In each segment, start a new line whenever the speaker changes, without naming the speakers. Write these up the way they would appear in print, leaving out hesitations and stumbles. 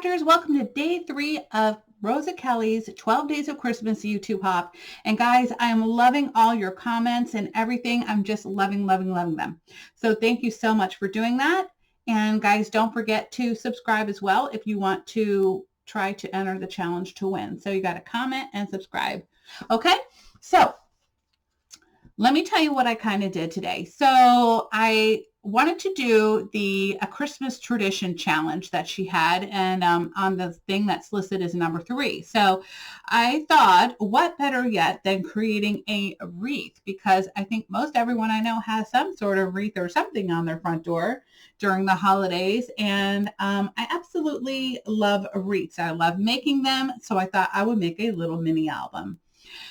Scrapcrafters, welcome to day 3 of RosaKelly's 12 Days of Christmas YouTube Hop. And guys, I am loving all your comments and everything. I'm just loving them. So thank you so much for doing that. And guys, don't forget to subscribe as well if you want to try to enter the challenge to win. So you got to comment and subscribe. Okay, so let me tell you what I kind of did today. So I wanted to do a Christmas tradition challenge that she had, and on the thing that's listed as number 3. So I thought, what better yet than creating a wreath, because I think most everyone I know has some sort of wreath or something on their front door during the holidays, and I absolutely love wreaths. I love making them, so I thought I would make a little mini album.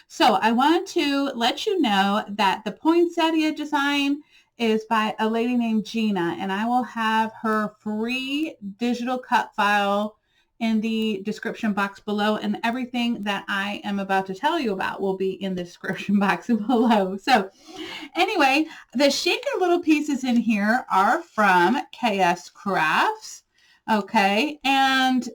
So I wanted to let you know that the Poinsettia design is by a lady named Gina, and I will have her free digital cut file in the description box below, and everything that I am about to tell you about will be in the description box below. So anyway, the shaker little pieces in here are from KScraft, okay, and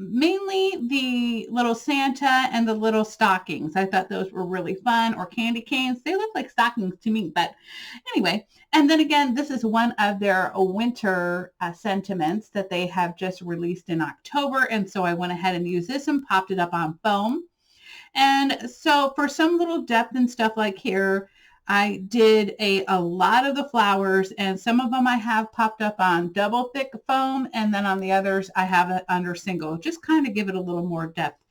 mainly the little Santa and the little stockings. I thought those were really fun, or candy canes. They look like stockings to me, but anyway. And then again, this is one of their winter sentiments that they have just released in October. And so I went ahead and used this and popped it up on foam. And so for some little depth and stuff like here, I did a lot of the flowers, and some of them I have popped up on double thick foam, and then on the others I have it under single, just kind of give it a little more depth.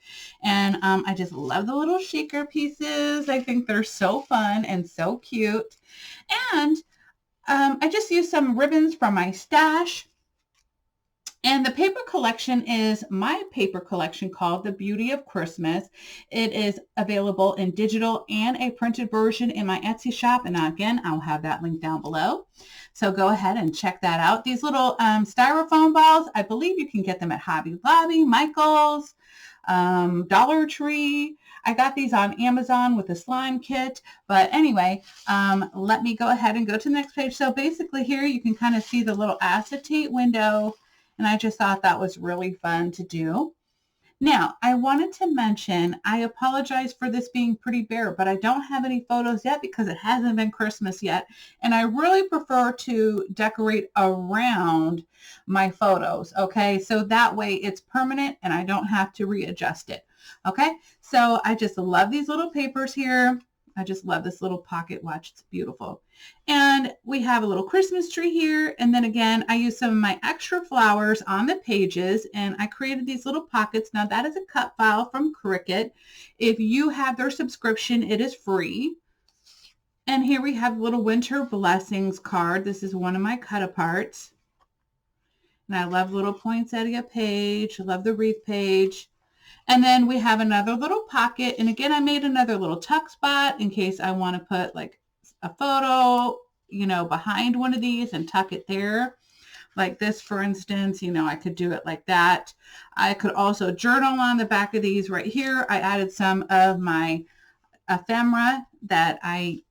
And I just love the little shaker pieces. I think they're so fun and so cute. And I just used some ribbons from my stash. And the paper collection is my paper collection called The Beauty of Christmas. It is available in digital and a printed version in my Etsy shop. And again, I'll have that link down below. So go ahead and check that out. These little styrofoam balls, I believe you can get them at Hobby Lobby, Michael's, Dollar Tree. I got these on Amazon with a slime kit. But anyway, let me go ahead and go to the next page. So basically here you can kind of see the little acetate window. And I just thought that was really fun to do. Now, I wanted to mention, I apologize for this being pretty bare, but I don't have any photos yet because it hasn't been Christmas yet. And I really prefer to decorate around my photos, okay? So that way it's permanent and I don't have to readjust it, okay? So I just love these little papers here. I just love this little pocket watch. It's beautiful. And we have a little Christmas tree here. And then again, I used some of my extra flowers on the pages, and I created these little pockets. Now that is a cut file from Cricut. If you have their subscription, it is free. And here we have little winter blessings card. This is one of my cut aparts. And I love little poinsettia page. I love the wreath page. And then we have another little pocket. And again, I made another little tuck spot in case I want to put like a photo, you know, behind one of these and tuck it there. Like this, for instance, you know, I could do it like that. I could also journal on the back of these right here. I added some of my ephemera that I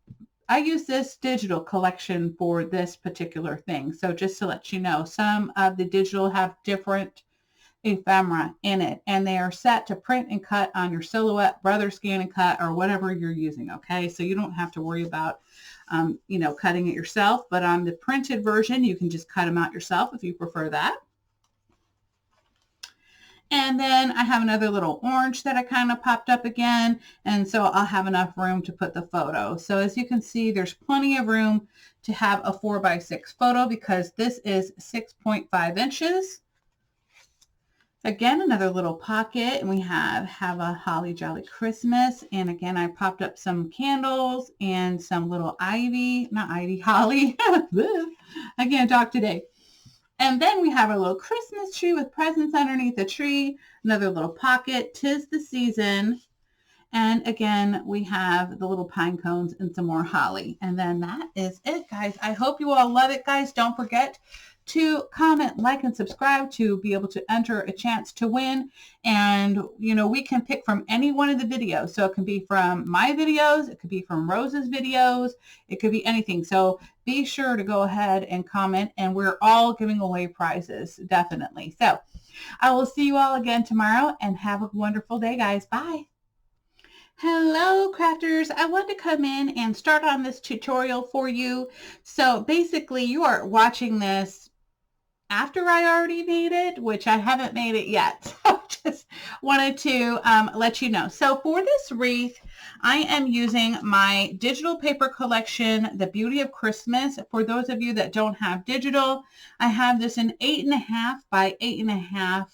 use this digital collection for this particular thing. So just to let you know, some of the digital have different ephemera in it, and they are set to print and cut on your Silhouette, Brother Scan and Cut, or whatever you're using, okay? So you don't have to worry about, you know, cutting it yourself, but on the printed version, you can just cut them out yourself if you prefer that. And then I have another little orange that I kind of popped up again, and so I'll have enough room to put the photo. So as you can see, there's plenty of room to have a 4x6 photo because this is 6.5 inches. Again, another little pocket, and we have a holly jolly Christmas. And again, I popped up some candles and some little holly. I can't talk today. And then we have a little Christmas tree with presents underneath the tree. Another little pocket, 'tis the season. And again, we have the little pine cones and some more holly. And then that is it, guys. I hope you all love it, guys. Don't forget to comment, like, and subscribe to be able to enter a chance to win. And, you know, we can pick from any one of the videos. So it can be from my videos. It could be from Rosa's videos. It could be anything. So be sure to go ahead and comment. And we're all giving away prizes, definitely. So I will see you all again tomorrow, and have a wonderful day, guys. Bye. Hello, crafters. I want to come in and start on this tutorial for you. So basically, you are watching this after I already made it, which I haven't made it yet. So just wanted to let you know. So for this wreath, I am using my digital paper collection, The Beauty of Christmas. For those of you that don't have digital, I have this in 8.5 by 8.5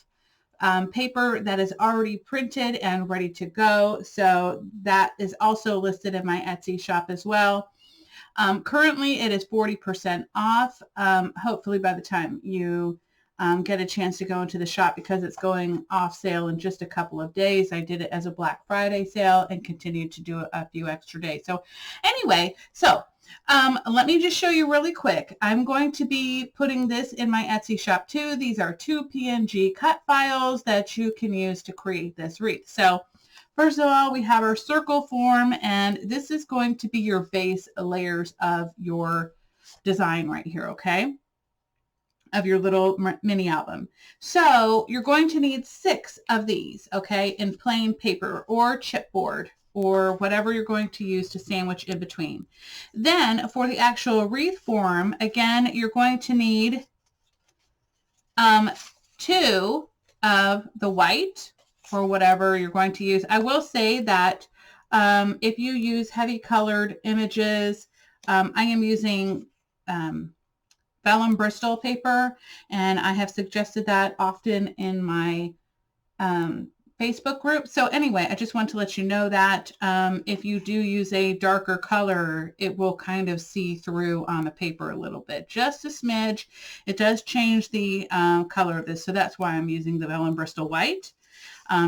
paper that is already printed and ready to go. So that is also listed in my Etsy shop as well. Currently, it is 40% off. Hopefully, by the time you get a chance to go into the shop, because it's going off sale in just a couple of days. I did it as a Black Friday sale and continued to do a few extra days. So anyway, let me just show you really quick. I'm going to be putting this in my Etsy shop too. These are 2 PNG cut files that you can use to create this wreath. So first of all, we have our circle form, and this is going to be your base layers of your design right here, okay? Of your little mini album. So you're going to need 6 of these, okay, in plain paper or chipboard or whatever you're going to use to sandwich in between. Then for the actual wreath form, again, you're going to need 2 of the white or whatever you're going to use. I will say that if you use heavy colored images, I am using vellum Bristol paper, and I have suggested that often in my Facebook group. So anyway, I just want to let you know that if you do use a darker color, it will kind of see through on the paper a little bit, just a smidge. It does change the color of this, so that's why I'm using the vellum Bristol white,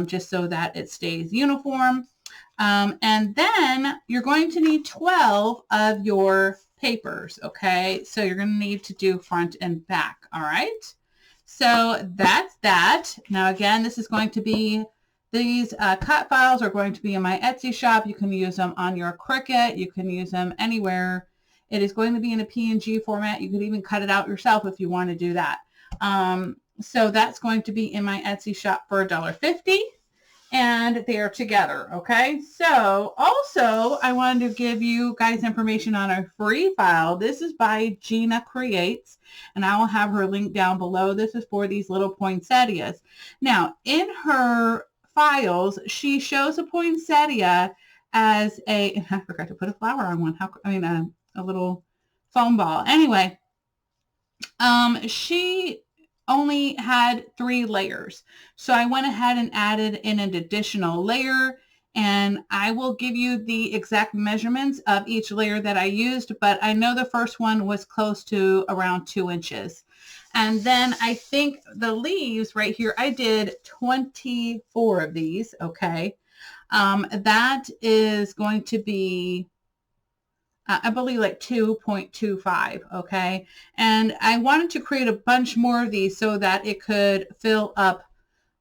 just so that it stays uniform. And then you're going to need 12 of your papers, okay? So you're going to need to do front and back, all right? So that's that. Now again, this is going to be, these cut files are going to be in my Etsy shop. You can use them on your Cricut. You can use them anywhere. It is going to be in a PNG format. You could even cut it out yourself if you want to do that. So that's going to be in my Etsy shop for $1.50. And they are together, okay? So also, I wanted to give you guys information on a free file. This is by Gina Creates, and I will have her link down below. This is for these little poinsettias. Now, in her files, she shows a poinsettia as a, and I forgot to put a flower on one. A little foam ball. Anyway, she only had 3 layers. So I went ahead and added in an additional layer, and I will give you the exact measurements of each layer that I used, but I know the first one was close to around 2 inches. And then I think the leaves right here, I did 24 of these, okay? That is going to be I believe like 2.25, okay? And I wanted to create a bunch more of these so that it could fill up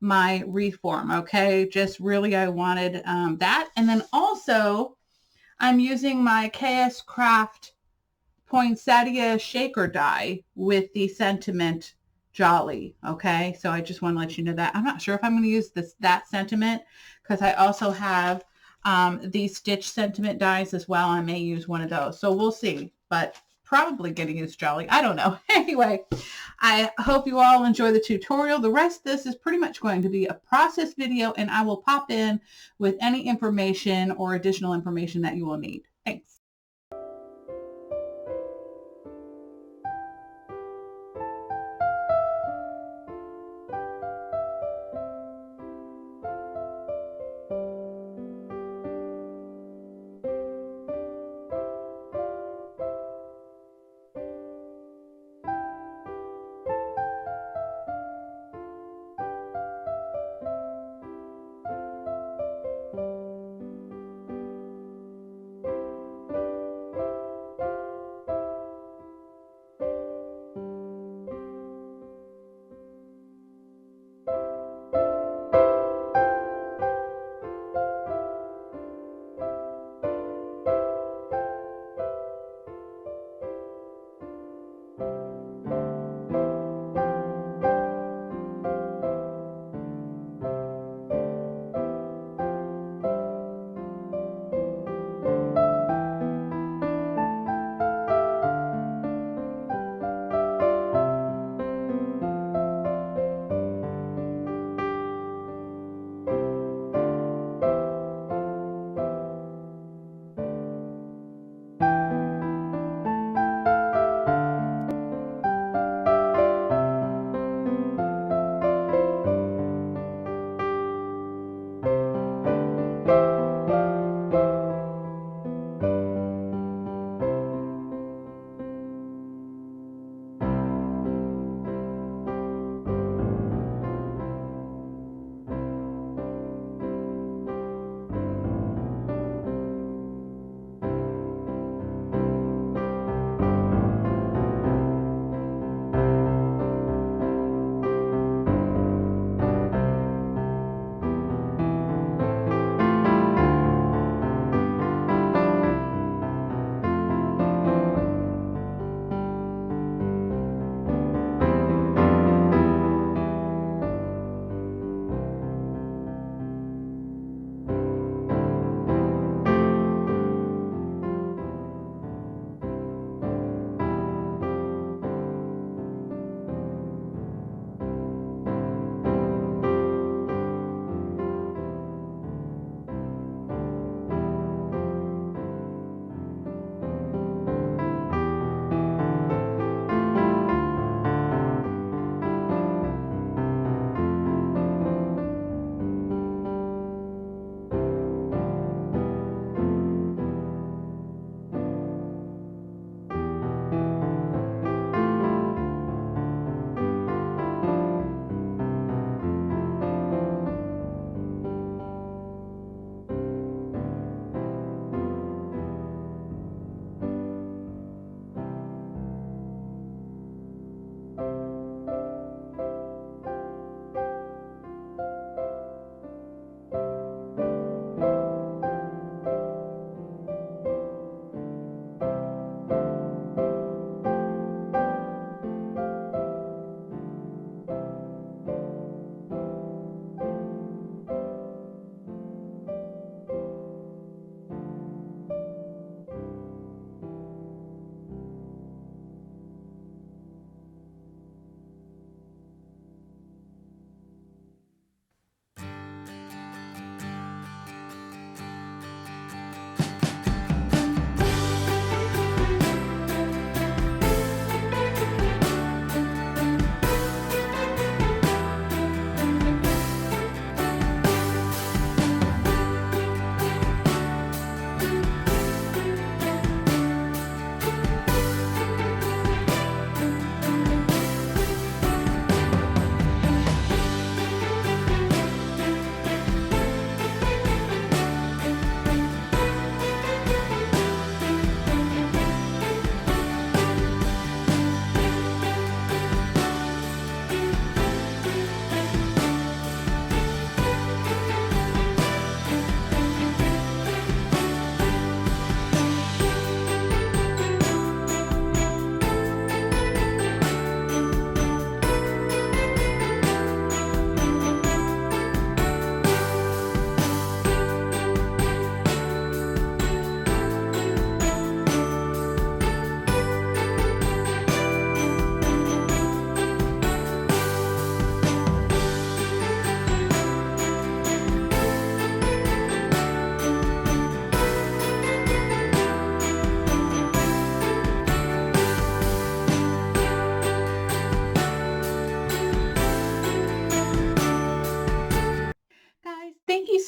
my wreath form, okay? Just really, I wanted that. And then also, I'm using my KScraft Poinsettia shaker die with the sentiment Jolly, okay? So I just want to let you know that. I'm not sure if I'm going to use that sentiment, because I also have these stitch sentiment dies as well. I may use one of those. So we'll see, but probably going to use Jolly. I don't know. Anyway, I hope you all enjoy the tutorial. The rest of this is pretty much going to be a process video, and I will pop in with any information or additional information that you will need. Thanks.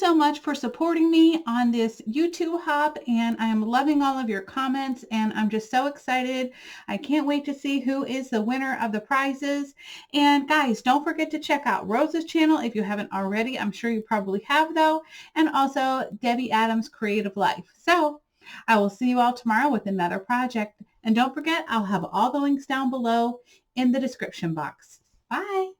so much for supporting me on this YouTube hop, and I am loving all of your comments, and I'm just so excited. I can't wait to see who is the winner of the prizes. And guys, don't forget to check out Rosa's channel if you haven't already. I'm sure you probably have though, and also Debbie Adams Creative Life. So I will see you all tomorrow with another project. And don't forget, I'll have all the links down below in the description box. Bye.